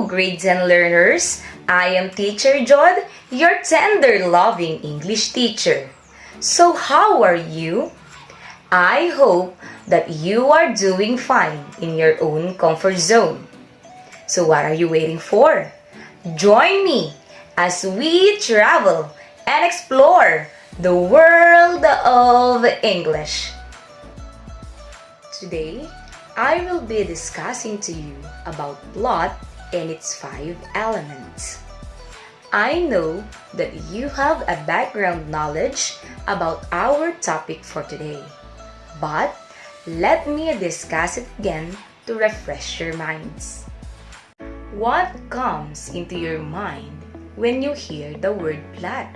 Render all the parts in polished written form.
grade 10 learners. I am Teacher Jod, your tender, loving English teacher. So how are you? I hope that you are doing fine in your own comfort zone. So what are you waiting for? Join me as we travel and explore the world of English. Today, I will be discussing to you about plot and its 5 elements. I know that you have a background knowledge about our topic for today, but let me discuss it again to refresh your minds. What comes into your mind when you hear the word plot?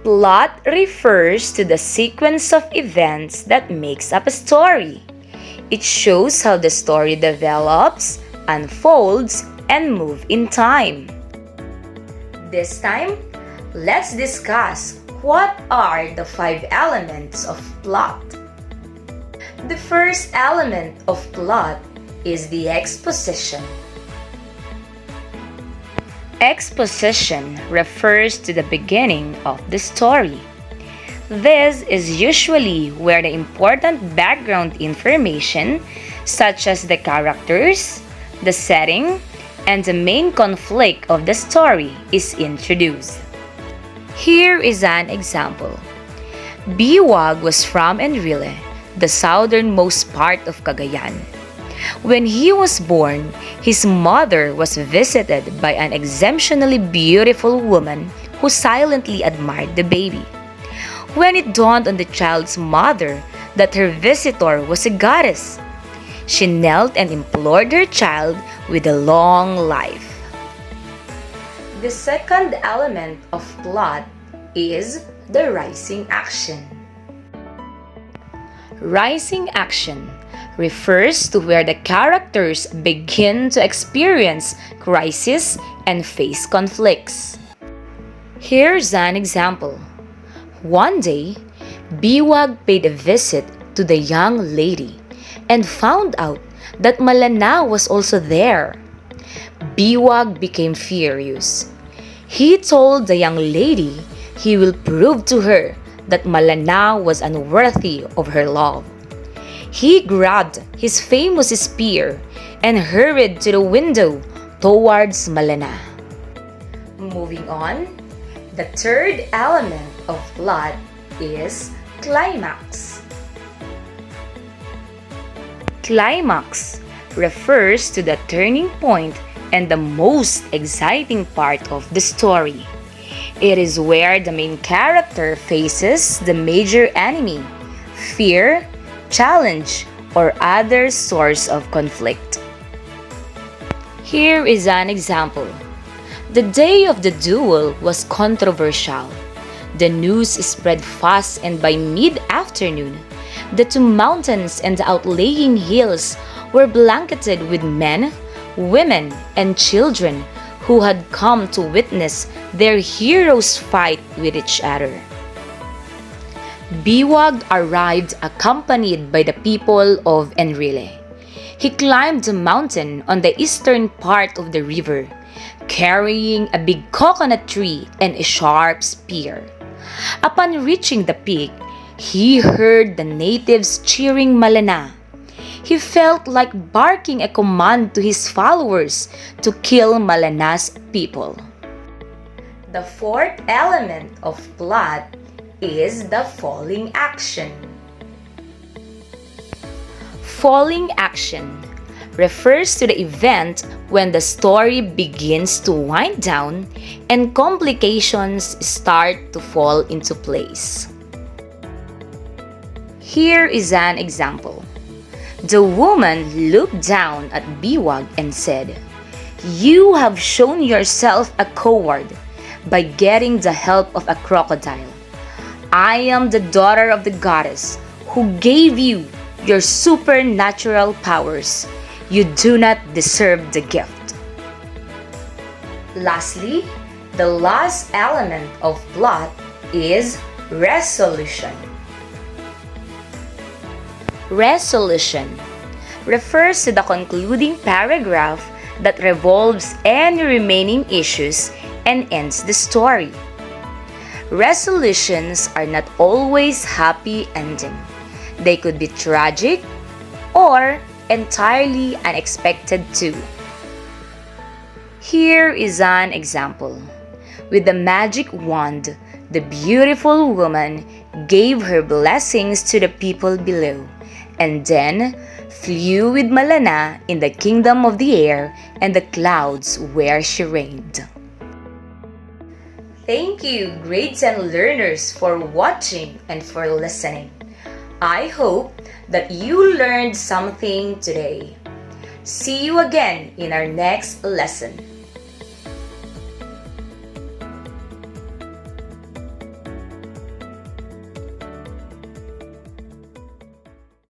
Plot refers to the sequence of events that makes up a story. It shows how the story develops, unfolds, and moves in time. This time, let's discuss what are the 5 elements of plot. The first element of plot is the exposition. Exposition refers to the beginning of the story. This is usually where the important background information, such as the characters, the setting, and the main conflict of the story, is introduced. Here is an example. Biwag was from Enrile, the southernmost part of Cagayan. When he was born, his mother was visited by an exceptionally beautiful woman who silently admired the baby. When it dawned on the child's mother that her visitor was a goddess, she knelt and implored her child with a long life. The second element of plot is the rising action. Rising action refers to where the characters begin to experience crisis and face conflicts. Here's an example. One day, Biwag paid a visit to the young lady and found out that Malana was also there. Biwag became furious. He told the young lady he will prove to her that Malana was unworthy of her love. He grabbed his famous spear and hurried to the window towards Malana. Moving on, the third element of plot is climax. Climax refers to the turning point and the most exciting part of the story. It is where the main character faces the major enemy, fear, challenge, or other source of conflict. Here is an example. The day of the duel was controversial. The news spread fast, and by mid-afternoon, the 2 mountains and the outlying hills were blanketed with men, women, and children who had come to witness their heroes fight with each other. Biwag arrived accompanied by the people of Enrile. He climbed the mountain on the eastern part of the river, carrying a big coconut tree and a sharp spear. Upon reaching the peak, he heard the natives cheering Malana. He felt like barking a command to his followers to kill Malana's people. The fourth element of plot is the falling action. Falling action refers to the event when the story begins to wind down and complications start to fall into place. Here is an example. The woman looked down at Biwag and said, "You have shown yourself a coward by getting the help of a crocodile. I am the daughter of the goddess who gave you your supernatural powers. You do not deserve the gift." Lastly, the last element of plot is resolution. Resolution refers to the concluding paragraph that revolves any remaining issues and ends the story. Resolutions are not always happy ending. They could be tragic or entirely unexpected too. Here is an example. With the magic wand, the beautiful woman gave her blessings to the people below, and then flew with Malana in the kingdom of the air and the clouds where she reigned. Thank you, grade 10 learners, for watching and for listening. I hope that you learned something today. See you again in our next lesson.